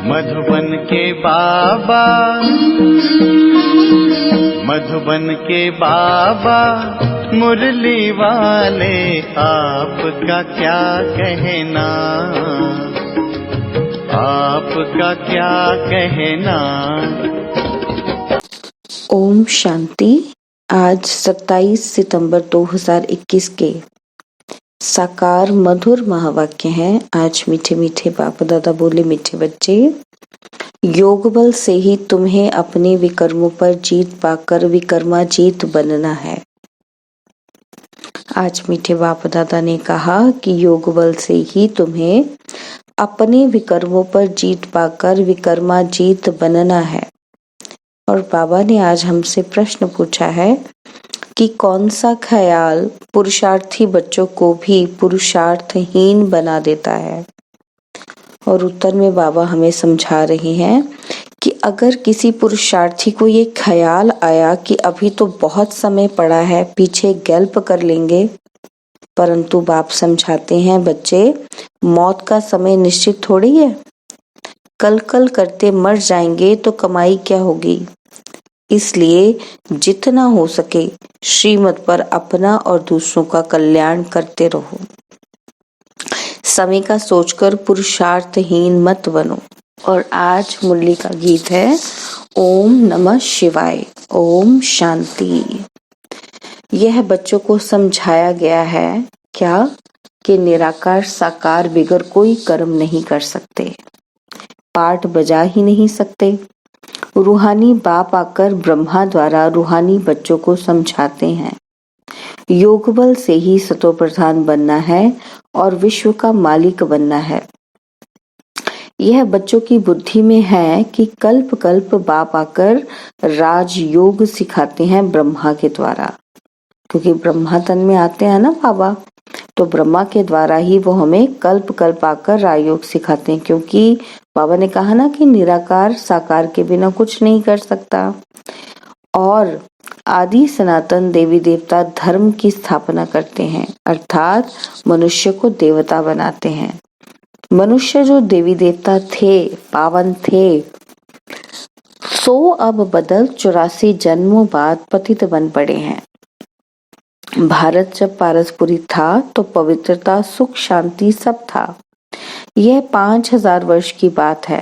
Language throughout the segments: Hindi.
मधुबन के बाबा, मधुबन के बाबा मुरली वाले, आपका क्या कहना, आपका क्या कहना। ओम शांति। आज 27 सितंबर 2021 के साकार मधुर महावाक्य हैं। आज मीठे मीठे बाप दादा बोले, मीठे बच्चे, योग बल से ही तुम्हें अपने विकर्मों पर जीत पाकर विकर्माजीत बनना है। आज मीठे बाप दादा ने कहा कि योग बल से ही तुम्हें अपने विकर्मों पर जीत पाकर विकर्माजीत बनना है। और बाबा ने आज हमसे प्रश्न पूछा है कि कौन सा ख्याल पुरुषार्थी बच्चों को भी पुरुषार्थहीन बना देता है। और उत्तर में बाबा हमें समझा रहे हैं कि अगर किसी पुरुषार्थी को ये ख्याल आया कि अभी तो बहुत समय पड़ा है, पीछे गैल्प कर लेंगे, परंतु बाप समझाते हैं, बच्चे, मौत का समय निश्चित थोड़ी है। कल कल करते मर जाएंगे तो कमाई क्या होगी। इसलिए जितना हो सके श्रीमत पर अपना और दूसरों का कल्याण करते रहो। समय का सोचकर पुरुषार्थहीन मत बनो। और आज मुरली का गीत है ओम नमः शिवाय, ओम शांति। यह बच्चों को समझाया गया है क्या कि निराकार साकार बिगर कोई कर्म नहीं कर सकते, पाठ बजा ही नहीं सकते। रूहानी बाप आकर ब्रह्मा द्वारा रूहानी बच्चों को समझाते हैं, योग बल से ही सतो प्रधान बनना है और विश्व का मालिक बनना है। यह बच्चों की बुद्धि में है कि कल्प कल्प बाप आकर राजयोग सिखाते हैं ब्रह्मा के द्वारा, क्योंकि ब्रह्मा तन में आते हैं ना बाबा, तो ब्रह्मा के द्वारा ही वो हमें कल्प कल्प आकर राजयोग सिखाते हैं। क्योंकि बाबा ने कहा ना कि निराकार साकार के बिना कुछ नहीं कर सकता। और आदि सनातन देवी देवता धर्म की स्थापना करते हैं, अर्थात मनुष्य को देवता बनाते हैं। मनुष्य जो देवी देवता थे, पावन थे, सो अब बदल 84 जन्मों बाद पतित बन पड़े हैं। भारत जब पारसपुरी था तो पवित्रता, सुख, शांति सब था। यह 5000 वर्ष की बात है।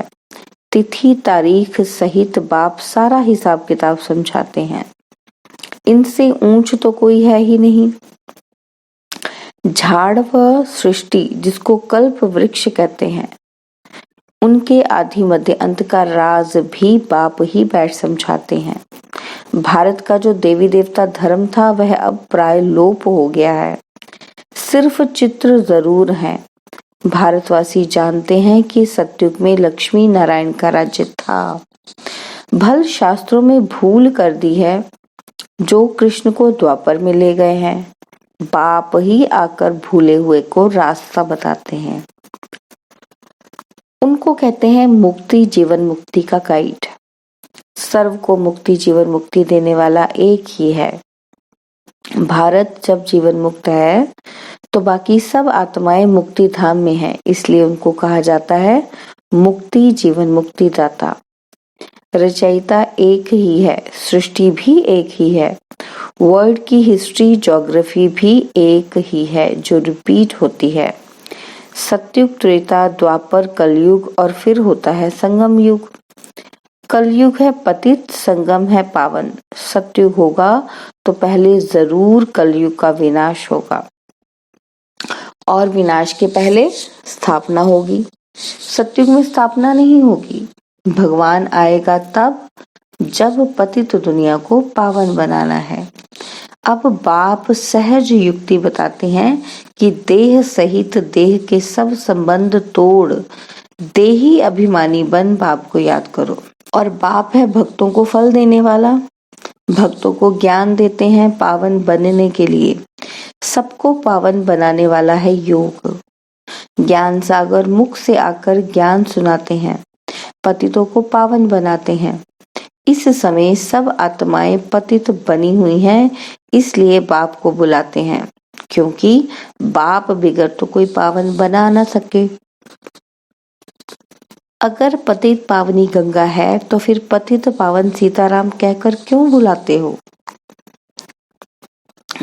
तिथि तारीख सहित बाप सारा हिसाब किताब समझाते हैं। इनसे ऊंच तो कोई है ही नहीं। झाड़ व सृष्टि, जिसको कल्प वृक्ष कहते हैं, उनके आदि मध्य अंत का राज भी बाप ही बैठ समझाते हैं। भारत का जो देवी देवता धर्म था वह अब प्राय लोप हो गया है। सिर्फ चित्र जरूर हैं। भारतवासी जानते हैं कि सतयुग में लक्ष्मी नारायण का राज्य था। भल शास्त्रों में भूल कर दी है जो कृष्ण को द्वापर में ले गए हैं। बाप ही आकर भूले हुए को रास्ता बताते हैं। उनको कहते हैं मुक्ति, जीवन मुक्ति का गाइड। सर्व को मुक्ति, जीवन मुक्ति देने वाला एक ही है। भारत जब जीवन मुक्त है तो बाकी सब आत्माएं मुक्ति धाम में हैं, इसलिए उनको कहा जाता है मुक्ति, जीवन मुक्ति दाता। रचयिता एक ही है, सृष्टि भी एक ही है, वर्ल्ड की हिस्ट्री, ज्योग्राफी भी एक ही है जो रिपीट होती है। सतयुग, त्रेता, द्वापर, कलयुग और फिर होता है संगम युग। कलयुग है पतित, संगम है पावन। सतयुग होगा तो पहले जरूर कलयुग का विनाश होगा और विनाश के पहले स्थापना होगी। सतयुग में स्थापना नहीं होगी। भगवान आएगा तब जब पतित दुनिया को पावन बनाना है। अब बाप सहज युक्ति बताते हैं कि देह सहित देह के सब संबंध तोड़ देही अभिमानी बन बाप को याद करो। और बाप है भक्तों को फल देने वाला, भक्तों को ज्ञान देते हैं पावन बनने के लिए। सबको पावन बनाने वाला है योग। ज्ञान सागर मुख से आकर ज्ञान सुनाते हैं, पतितों को पावन बनाते हैं। इस समय सब आत्माएं पतित बनी हुई हैं, इसलिए बाप को बुलाते हैं, क्योंकि बाप बिगर तो कोई पावन बना ना सके। अगर पतित पावनी गंगा है तो फिर पतित पावन सीताराम कहकर क्यों बुलाते हो?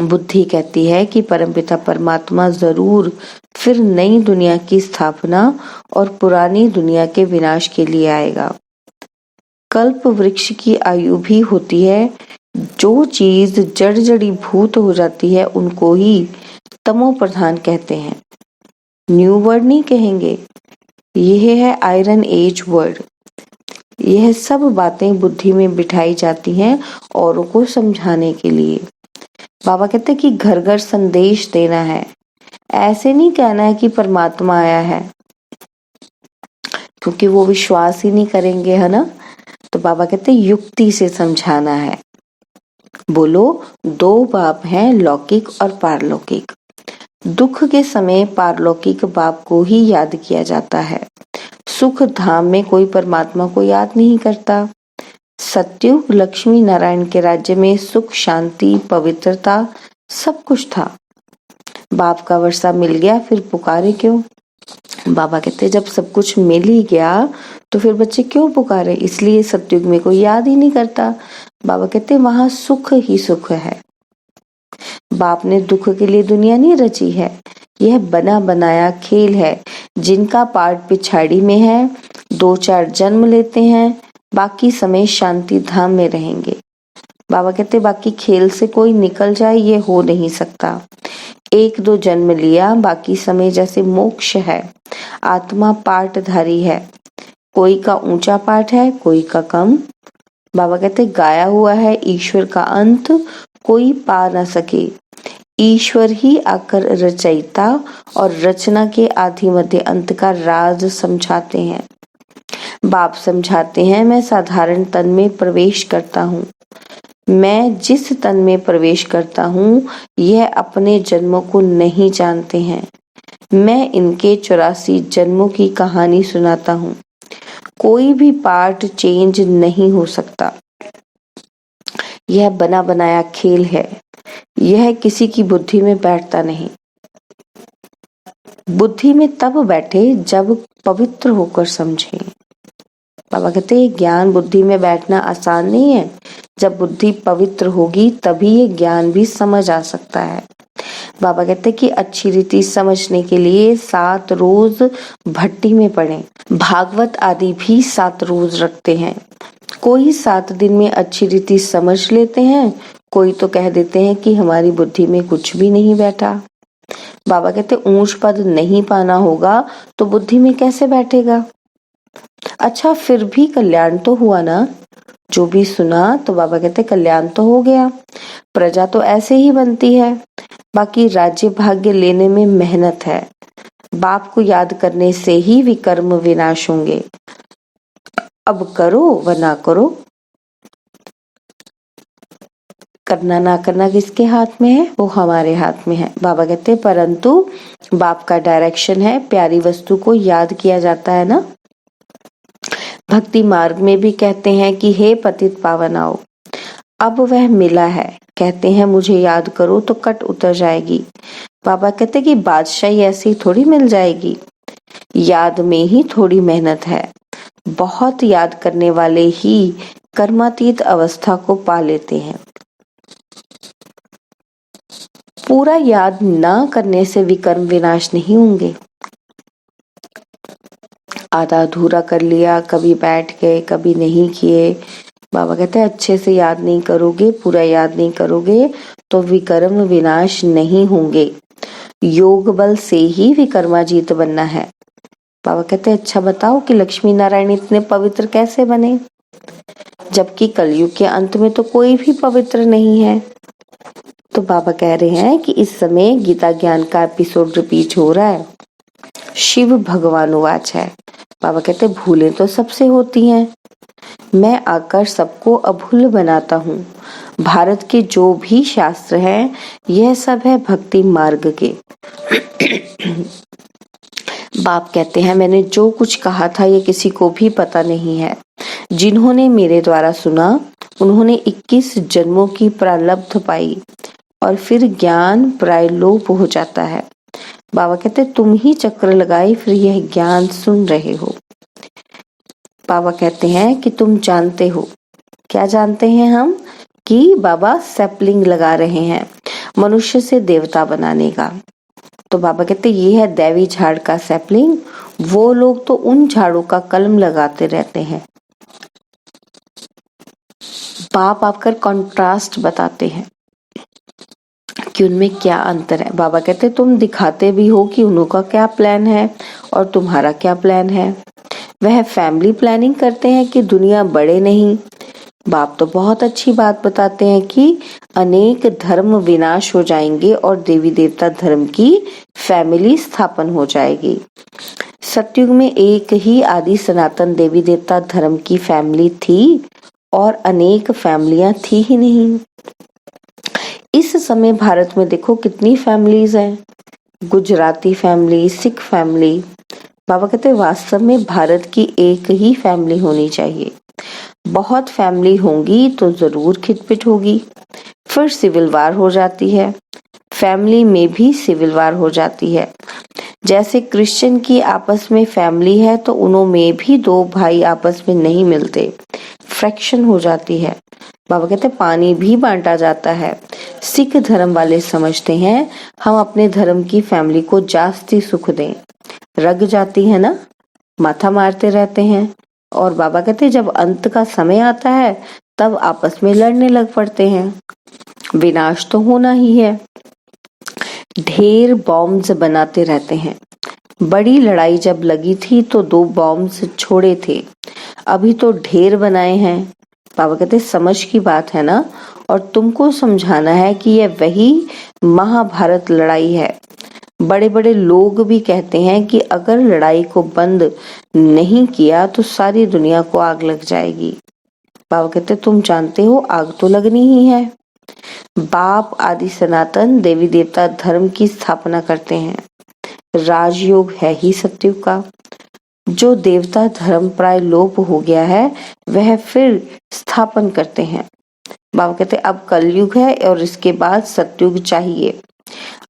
बुद्धि कहती है कि परमपिता परमात्मा जरूर फिर नई दुनिया की स्थापना और पुरानी दुनिया के विनाश के लिए आएगा। कल्प वृक्ष की आयु भी होती है। जो चीज जड़ जड़ी भूत हो जाती है उनको ही तमो प्रधान कहते हैं। न्यू वर्ड नहीं कहेंगे, यह है आयरन एज वर्ड। यह सब बातें बुद्धि में बिठाई जाती हैं औरों को समझाने के लिए। बाबा कहते हैं कि घर घर संदेश देना है, ऐसे नहीं कहना है कि परमात्मा आया है, क्योंकि वो विश्वास ही नहीं करेंगे, है ना। तो बाबा कहते हैं युक्ति से समझाना है। बोलो, दो बाप हैं, लौकिक और पारलौकिक। दुख के समय पारलौकिक बाप को ही याद किया जाता है। सुख धाम में कोई परमात्मा को याद नहीं करता। सत्युग लक्ष्मी नारायण के राज्य में सुख, शांति, पवित्रता सब कुछ था। बाप का वर्षा मिल गया, फिर पुकारे क्यों? बाबा कहते जब सब कुछ मिल ही गया तो फिर बच्चे क्यों पुकारे? इसलिए सत्युग में कोई याद ही नहीं करता। बाबा कहते वहां सुख ही सुख है। बाप ने दुख के लिए दुनिया नहीं रची है, यह बना बनाया खेल है। जिनका पार्ट पिछाड़ी में है, 2-4 जन्म लेते हैं, बाकी समय शांति धाम में रहेंगे। बाबा कहते बाकी खेल से कोई निकल जाए ये हो नहीं सकता। 1-2 जन्म लिया, बाकी समय जैसे मोक्ष है। आत्मा पार्टधारी है, कोई का ऊंचा पाठ है, कोई का कम। बाबा कहते गाया हुआ है ईश्वर का अंत कोई पा ना सके। ईश्वर ही आकर रचयिता और रचना के आदि मध्य अंत का राज समझाते हैं। बाप समझाते हैं मैं साधारण तन में प्रवेश करता हूँ। मैं जिस तन में प्रवेश करता हूँ यह अपने जन्मों को नहीं जानते हैं। मैं इनके 84 जन्मों की कहानी सुनाता हूँ। कोई भी पार्ट चेंज नहीं हो सकता। यह बना बनाया खेल है, यह किसी की बुद्धि में बैठता नहीं। बुद्धि में तब बैठे जब पवित्र होकर समझे। बाबा कहते हैं ज्ञान बुद्धि में बैठना आसान नहीं है। जब बुद्धि पवित्र होगी तभी ये ज्ञान भी समझ आ सकता है। बाबा कहते हैं कि अच्छी रीति समझने के लिए 7 रोज भट्टी में पढ़ें। भागवत आदि भी 7 रोज रखते हैं। कोई 7 दिन में अच्छी रीति समझ लेते हैं, कोई तो कह देते हैं कि हमारी बुद्धि में कुछ भी नहीं बैठा। बाबा कहते ऊंच पद नहीं पाना होगा तो बुद्धि में कैसे बैठेगा? अच्छा फिर भी कल्याण तो हुआ ना। जो भी सुना तो बाबा कहते कल्याण तो हो गया। प्रजा तो ऐसे ही बनती है, बाकी राज्य भाग्य लेने में मेहनत है। बाप को याद करने से ही विकर्म विनाश होंगे। अब करो व ना करो, करना ना करना किसके हाथ में है? वो हमारे हाथ में है। बाबा कहते परंतु बाप का डायरेक्शन है, प्यारी वस्तु को याद किया जाता है ना। भक्ति मार्ग में भी कहते हैं कि हे पतित पावन आओ। अब वह मिला है, कहते हैं मुझे याद करो तो कट उतर जाएगी। बाबा कहते कि बादशाही ऐसी थोड़ी मिल जाएगी, याद में ही थोड़ी मेहनत है। बहुत याद करने वाले ही कर्मातीत अवस्था को पा लेते हैं। पूरा याद ना करने से विकर्म विनाश नहीं होंगे। आधा अधूरा कर लिया, कभी बैठ गए कभी नहीं किए। बाबा कहते हैं अच्छे से याद नहीं करोगे, पूरा याद नहीं करोगे तो विकर्म विनाश नहीं होंगे। योग बल से ही विकर्माजीत बनना है। बाबा कहते हैं अच्छा बताओ कि लक्ष्मी नारायण इतने पवित्र कैसे बने, जबकि कलयुग के अंत में तो कोई भी पवित्र नहीं है। तो बाबा कह रहे हैं कि इस समय गीता ज्ञान का एपिसोड रिपीट हो रहा है। शिव भगवान वाच है। बाबा कहते भूलें तो सबसे होती हैं, मैं आकर सबको अभूल बनाता हूँ। भारत के जो भी शास्त्र हैं यह सब है भक्ति मार्ग के। बाप कहते हैं मैंने जो कुछ कहा था ये किसी को भी पता नहीं है। जिन्होंने मेरे द्वारा सुना उन्होंने 21 जन्मों की प्रारब्ध पाई और फिर ज्ञान प्रायलोप हो जाता है। बाबा कहते तुम ही चक्र लगाए फिर यह ज्ञान सुन रहे हो। बाबा कहते हैं कि तुम जानते हो। क्या जानते हैं हम? कि बाबा सैपलिंग लगा रहे हैं मनुष्य से देवता बनाने का। तो बाबा कहते ये है दैवी झाड़ का सैपलिंग। वो लोग तो उन झाड़ों का कलम लगाते रहते हैं। बाप आकर कंट्रास्ट बताते हैं कि उनमें क्या अंतर है। बाबा कहते तुम दिखाते भी हो कि उनका क्या प्लान है और तुम्हारा क्या प्लान है। वह फैमिली प्लानिंग करते हैं कि दुनिया बढ़े नहीं। बाप तो बहुत अच्छी बात बताते हैं कि अनेक धर्म विनाश हो जाएंगे और देवी देवता धर्म की फैमिली स्थापन हो जाएगी। सतयुग में एक ही आदि सनातन देवी देवता धर्म की फैमिली थी और अनेक फैमिलियां थी ही नहीं। इस समय भारत में देखो कितनी फैमिलीज हैं। Gujarati family, Sikh family. बाबा कहते हैं वास्तव में भारत की एक ही फैमिली होनी चाहिए। बहुत फैमिली होंगी तो जरूर खिटपिट होगी, फिर सिविल वार हो जाती है। फैमिली में भी सिविल वार हो जाती है। जैसे क्रिश्चियन की आपस में फैमिली है तो उनमें भी दो भाई आपस में नहीं मिलते, फ्रैक्शन हो जाती है। बाबा कहते हैं पानी भी बांटा जाता है। सिख धर्म वाले समझते हैं हम अपने धर्म की फैमिली को जास्ती सुख दें। रग जाती है ना, माथा मारते रहते हैं। और बाबा कहते हैं जब अंत का समय आता है तब आपस में लड़ने लग पड़ते हैं। विनाश तो होना ही है। ढेर बॉम्ब्स बनाते रहते हैं। बड़ी लड़ाई जब लगी थी तो 2 बॉम्ब्स छोड़े थे, अभी तो ढेर बनाए हैं। बाबा कहते समझ की बात है ना, और तुमको समझाना है कि यह वही महाभारत लड़ाई है। बड़े बड़े लोग भी कहते हैं कि अगर लड़ाई को बंद नहीं किया तो सारी दुनिया को आग लग जाएगी। बाबा कहते तुम जानते हो आग तो लगनी ही है। बाप आदि सनातन देवी देवता धर्म की स्थापना करते हैं। राजयोग है ही सतयुग का। जो देवता धर्म प्राय लोप हो गया है वह फिर स्थापन करते हैं। बाबा कहते अब कलयुग है और इसके बाद सतयुग चाहिए।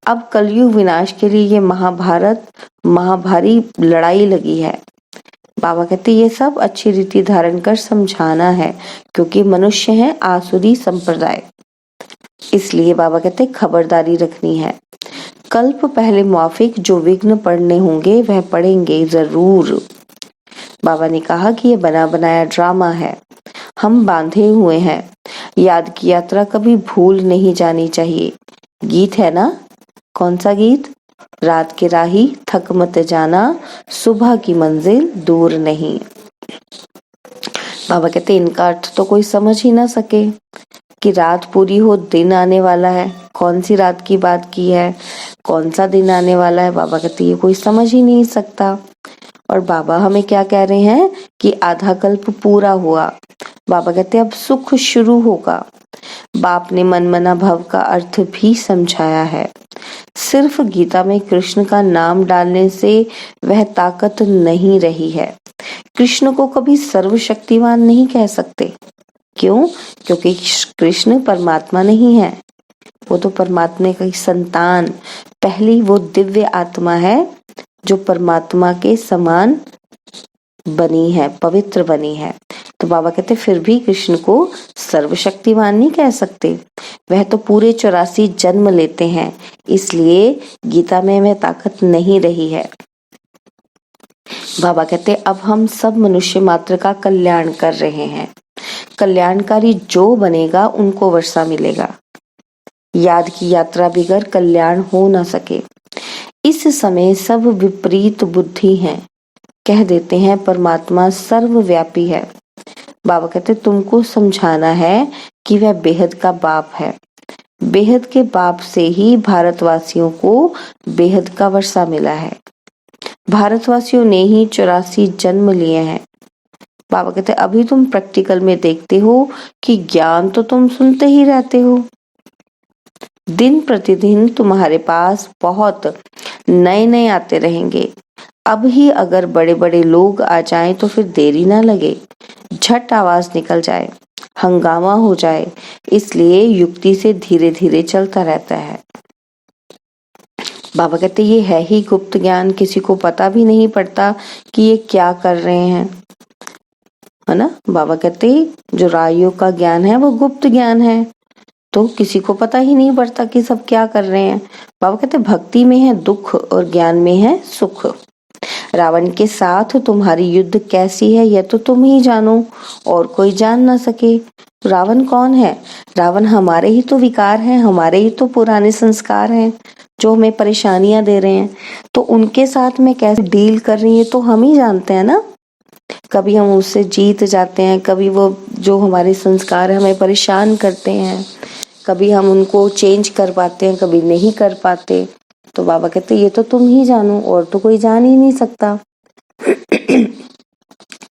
अब कलयुग विनाश के लिए ये महाभारी लड़ाई लगी है। बाबा कहते ये सब अच्छी रीति धारण कर समझाना है, क्योंकि मनुष्य है आसुरी संप्रदाय, इसलिए बाबा कहते खबरदारी रखनी है। कल्प पहले मुआफिक जो विघ्न पढ़ने होंगे वह पढ़ेंगे जरूर। बाबा ने कहा कि ये बना बनाया ड्रामा है, हम बांधे हुए हैं। याद की यात्रा कभी भूल नहीं जानी चाहिए। गीत है ना, कौन सा गीत? रात के राही थक मत जाना, सुबह की मंजिल दूर नहीं। बाबा कहते इनका अर्थ तो कोई समझ ही ना सके कि रात पूरी हो दिन आने वाला है। कौन सी रात की बात की है, कौन सा दिन आने वाला है? बाबा कहते ये कोई समझ ही नहीं सकता। और बाबा हमें क्या कह रहे हैं कि आधा कल्प पूरा हुआ। बाबा कहते अब सुख शुरू होगा। बाप ने मनमना भव का अर्थ भी समझाया है। सिर्फ गीता में कृष्ण का नाम डालने से वह ताकत नहीं रही है। कृष्ण को कभी सर्वशक्तिवान नहीं कह सकते। क्यों? क्योंकि कृष्ण परमात्मा नहीं है, वो तो परमात्मा की संतान, पहली वो दिव्य आत्मा है जो परमात्मा के समान बनी है, पवित्र बनी है। तो बाबा कहते फिर भी कृष्ण को सर्वशक्तिवान नहीं कह सकते, वह तो पूरे 84 जन्म लेते हैं, इसलिए गीता में वह ताकत नहीं रही है। बाबा कहते अब हम सब मनुष्य मात्र का कल्याण कर रहे हैं। कल्याणकारी जो बनेगा उनको वर्षा मिलेगा। याद की यात्रा बगैर कल्याण हो ना सके। इस समय सब विपरीत बुद्धि हैं, कह देते हैं परमात्मा सर्वव्यापी है। बाबा कहते तुमको समझाना है कि वह बेहद का बाप है। बेहद के बाप से ही भारतवासियों को बेहद का वर्षा मिला है। भारतवासियों ने ही 84 जन्म लिए हैं। बाबा कहते अभी तुम प्रैक्टिकल में देखते हो कि ज्ञान तो तुम सुनते ही रहते हो। दिन प्रतिदिन तुम्हारे पास बहुत नए नए आते रहेंगे। अब ही अगर बड़े बड़े लोग आ जाएं तो फिर देरी ना लगे, झट आवाज निकल जाए, हंगामा हो जाए। इसलिए युक्ति से धीरे धीरे चलता रहता है। बाबा कहते ये है ही गुप्त ज्ञान, किसी को पता भी नहीं पड़ता कि ये क्या कर रहे हैं। है ना। बाबा कहते जो राजयोग का ज्ञान है वो गुप्त ज्ञान है, तो किसी को पता ही नहीं पड़ता कि सब क्या कर रहे हैं। बाबा कहते भक्ति में है दुख और ज्ञान में है सुख। रावण के साथ तुम्हारी युद्ध कैसी है यह तो तुम ही जानो और कोई जान ना सके। रावण कौन है? रावण हमारे ही तो विकार हैं, हमारे ही तो पुराने संस्कार हैं जो हमें परेशानियां दे रहे हैं। तो उनके साथ मैं कैसे डील कर रही है तो हम ही जानते हैं ना। कभी हम उससे जीत जाते हैं, कभी वो जो हमारे संस्कार है हमें परेशान करते हैं, कभी हम उनको चेंज कर पाते हैं, कभी नहीं कर पाते। तो बाबा कहते ये तो तुम ही जानो और तो कोई जान ही नहीं सकता।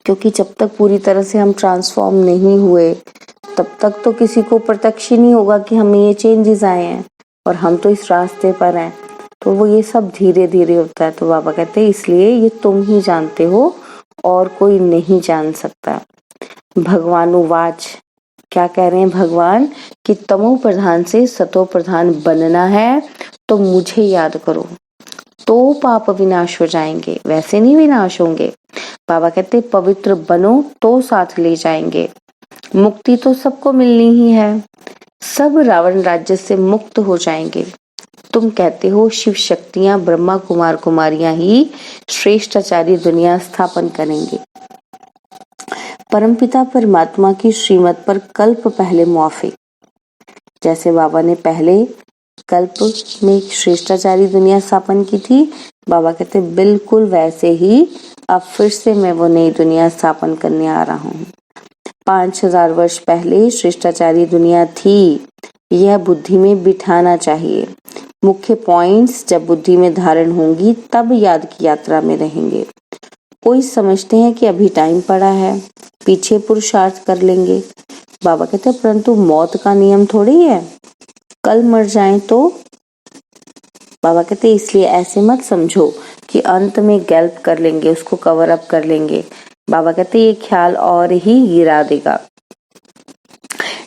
क्योंकि जब तक पूरी तरह से हम ट्रांसफॉर्म नहीं हुए तब तक तो किसी को प्रत्यक्ष ही नहीं होगा कि हमें ये चेंजेस आए हैं और हम तो इस रास्ते पर हैं। तो वो ये सब धीरे धीरे होता है। तो बाबा कहते हैं इसलिए ये तुम ही जानते हो और कोई नहीं जान सकता। भगवान उवाच, क्या कह रहे हैं भगवान कि तमो प्रधान से सतो प्रधान बनना है तो मुझे याद करो तो पाप विनाश हो जाएंगे, वैसे नहीं विनाश होंगे। बाबा कहते पवित्र बनो तो साथ ले जाएंगे। मुक्ति तो सबको मिलनी ही है, सब रावण राज्य से मुक्त हो जाएंगे। तुम कहते हो शिव शक्तियां ब्रह्मा कुमार कुमारियां ही श्रेष्ठाचारी दुनिया स्थापन करेंगे। परमपिता परमात्मा की श्रीमत पर कल्प पहले मुआफिक। जैसे बाबा ने पहले कल्प में एक श्रेष्ठाचारी दुनिया स्थापन की थी, बाबा कहते बिल्कुल वैसे ही अब फिर से मैं वो नई दुनिया स्थापन करने आ रहा हूँ। 5000 वर्ष पहले श्रेष्ठाचारी दुनिया थी, यह बुद्धि में बिठाना चाहिए। मुख्य पॉइंट्स जब बुद्धि में धारण होंगी तब याद की यात्रा में रहेंगे। कोई समझते हैं कि अभी टाइम पड़ा है, पीछे पुरुषार्थ कर लेंगे। बाबा कहते परंतु मौत का नियम थोड़ी है, कल मर जाएं तो। बाबा कहते इसलिए ऐसे मत समझो कि अंत में गैल्प कर लेंगे, उसको कवर अप कर लेंगे। बाबा कहते ये ख्याल और ही गिरा देगा।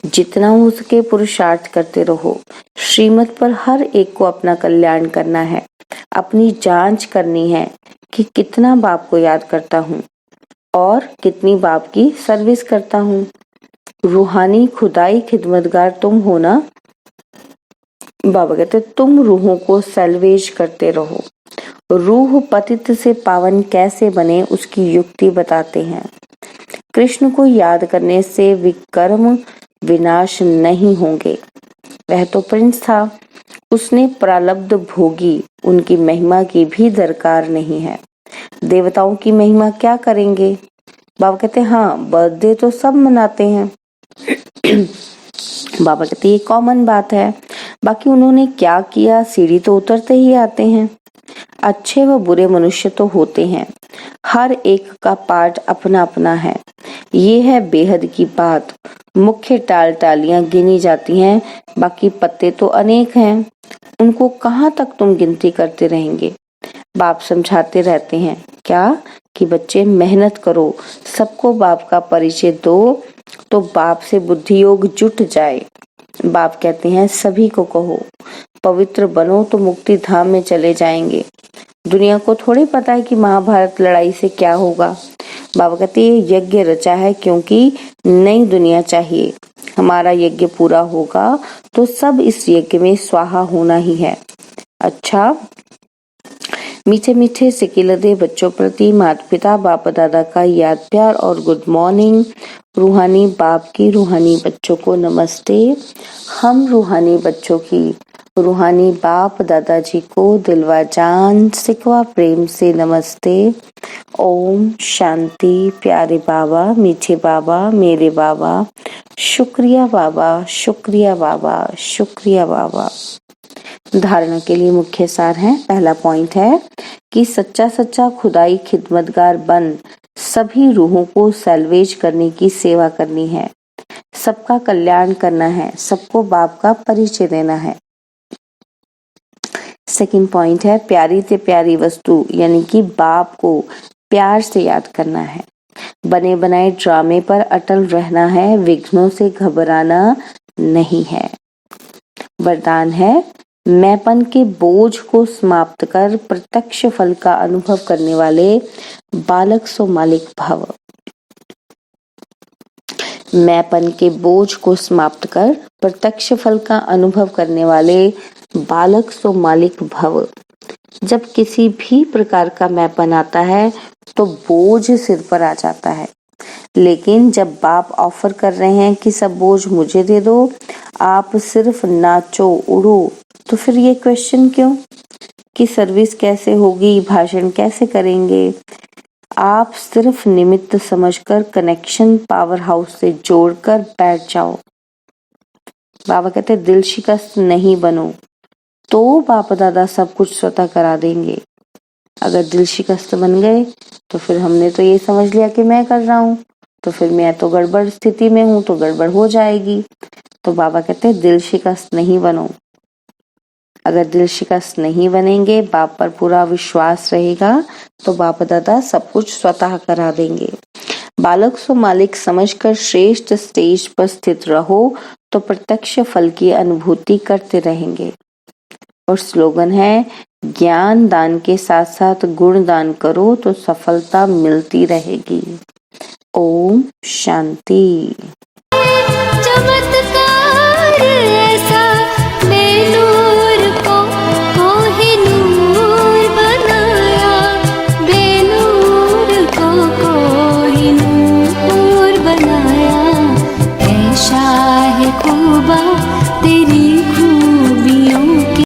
जितना हो सके पुरुषार्थ करते रहो। श्रीमत पर हर एक को अपना कल्याण करना है, अपनी जांच करनी है कि कितना बाप को याद करता हूँ और कितनी बाप की सर्विस करता हूँ। रूहानी खुदाई खिदमतगार तुम हो ना। बाबा कहते तुम रूहों को सैल्वेज करते रहो। रूह पतित से पावन कैसे बने उसकी युक्ति बताते हैं। कृष्ण को याद करने से विकर्म विनाश नहीं होंगे। वह तो प्रिंस था, उसने प्रारब्ध भोगी, उनकी महिमा की भी दरकार नहीं है। देवताओं की महिमा क्या करेंगे? बाबा कहते हाँ बर्थडे तो सब मनाते हैं। बाबा कहते ये कॉमन बात है, बाकी उन्होंने क्या किया, सीढ़ी तो उतरते ही आते हैं। अच्छे व बुरे मनुष्य तो होते हैं, हर एक का पार्ट अपना अपना है। ये है बेहद की बात। मुख्य टालियां गिनी जाती हैं, बाकी पत्ते तो अनेक हैं, उनको कहाँ तक तुम गिनती करते रहेंगे। बाप समझाते रहते हैं क्या कि बच्चे मेहनत करो, सबको बाप का परिचय दो तो बाप से बुद्धि योग जुट जाए। बाप कहते हैं सभी को कहो पवित्र बनो तो मुक्ति धाम में चले जाएंगे। दुनिया को थोड़ी पता है कि महाभारत लड़ाई से क्या होगा। बाबा कहते हैं यज्ञ रचा है क्योंकि नई दुनिया चाहिए। हमारा यज्ञ पूरा होगा तो सब इस यज्ञ में स्वाहा होना ही है। अच्छा, मीठे मीठे सिकिलदे बच्चों प्रति माता पिता बाप दादा का याद प्यार और गुड मॉर्निंग। रूहानी बाप की रूहानी बच्चों को नमस्ते। हम रूहानी बच्चों की रूहानी बाप दादाजी को दिलवा जान सिकवा प्रेम से नमस्ते। ओम शांति। प्यारे बाबा, मीठे बाबा, मेरे बाबा, शुक्रिया बाबा, शुक्रिया बाबा, शुक्रिया बाबा। धारणा के लिए मुख्य सार है। पहला पॉइंट है कि सच्चा सच्चा खुदाई खिदमतगार बन सभी रूहों को सैल्वेज करने की सेवा करनी है, सबका कल्याण करना है, सबको बाप का परिचय देना है। सेकंड पॉइंट है प्यारी से प्यारी वस्तु यानी कि बाप को प्यार से याद करना है। बने बनाए ड्रामे पर अटल रहना है, विघ्नों से घबराना नहीं है। वरदान है मैंपन के बोझ को समाप्त कर प्रत्यक्ष फल का अनुभव करने वाले बालक सो मालिक भव। मैंपन के बोझ को समाप्त कर प्रत्यक्ष फल का अनुभव करने वाले बालक सो मालिक भव। जब किसी भी प्रकार का मैंपन आता है तो बोझ सिर पर आ जाता है, लेकिन जब बाप ऑफर कर रहे हैं कि सब बोझ मुझे दे दो, आप सिर्फ नाचो उड़ो, तो फिर ये क्वेश्चन क्यों कि सर्विस कैसे होगी, भाषण कैसे करेंगे। आप सिर्फ निमित्त समझकर कनेक्शन पावर हाउस से जोड़कर बैठ जाओ। बाबा कहते दिल शिकस्त नहीं बनो, तो बाप दादा सब कुछ स्वतः करा देंगे। अगर दिल शिकस्त बन गए तो फिर हमने तो ये समझ लिया कि मैं कर रहा हूँ, तो फिर मैं तो गड़बड़ स्थिति में हूँ, तो गड़बड़ हो जाएगी। तो बाबा कहते हैं दिल शिकस्त नहीं बनो। अगर दिल शिकस्त नहीं बनेंगे, बाप पर पूरा विश्वास रहेगा, तो बाप दादा सब कुछ स्वतः करा देंगे। बालक सो मालिक समझकर श्रेष्ठ स्टेज पर स्थित रहो तो प्रत्यक्ष फल की अनुभूति करते रहेंगे। और स्लोगन है, ज्ञान दान के साथ साथ गुण दान करो तो सफलता मिलती रहेगी। ओम शांति।